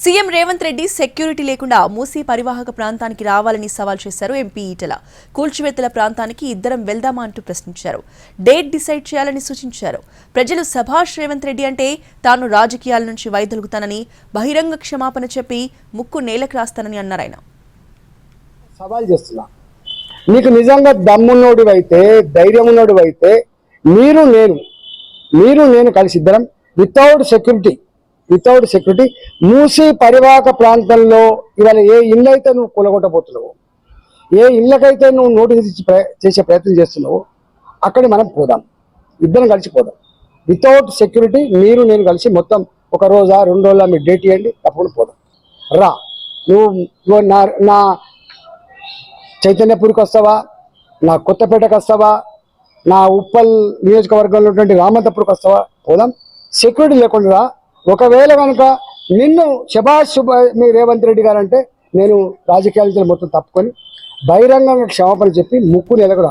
CM Revanth Reddy security లేకుండా మూసీ పరివాహక ప్రాంతానికి రావాలని సవాల్ చేశారు ఎంపీ ఈటెల. కూల్చివేతల ప్రాంతానికి ఇద్దరం వెళ్దామా అంటూ ప్రశ్నించారు. డేట్ డిసైడ్ చేయాలని సూచించారు. ప్రజలు సభాష్ రేవంత్ రెడ్డి అంటే తాను రాజకీయాల నుంచి వైదొలుగుతానని బహిరంగ క్షమాపణ చెప్పి ముక్కు నేలకు రాస్తానని అన్నారు ఆయన. సవాల్ చేస్తున్నా, నీకు నిజంగా దమ్మున్నోడివైతే ధైర్యం ఉన్నోడివైతే మీరు నేను కలిసి ఇద్దరం వితౌట్ సెక్యూరిటీ మూసీ పరివాహక ప్రాంతంలో ఇవాళ ఏ ఇల్లు అయితే నువ్వు కూలగొట్టబోతున్నావు, ఏ ఇళ్ళకైతే నువ్వు నోటీస్ చేసే ప్రయత్నం చేస్తున్నావు, అక్కడి మనం పోదాం, ఇద్దరం కలిసి పోదాం. వితౌట్ సెక్యూరిటీ నేను కలిసి మొత్తం ఒక రోజా 2 రోజుల మీరు డేట్ ఇవ్వండి, తప్పకుండా పోదాం. రా, నువ్వు నా చైతన్యపూర్కి వస్తావా, నా కొత్తపేటకు వస్తావా, నా ఉప్పల్ నియోజకవర్గంలో ఉన్నటువంటి రామంతపూర్కి వస్తావా, పోదాం. సెక్యూరిటీ లేకుండా ఒకవేళ కనుక నిన్ను శభాష్ మీ రేవంత్ రెడ్డి గారు అంటే నేను రాజకీయాల మొత్తం తప్పుకొని బహిరంగంగా క్షమాపణ చెప్పి ముక్కు నెలకు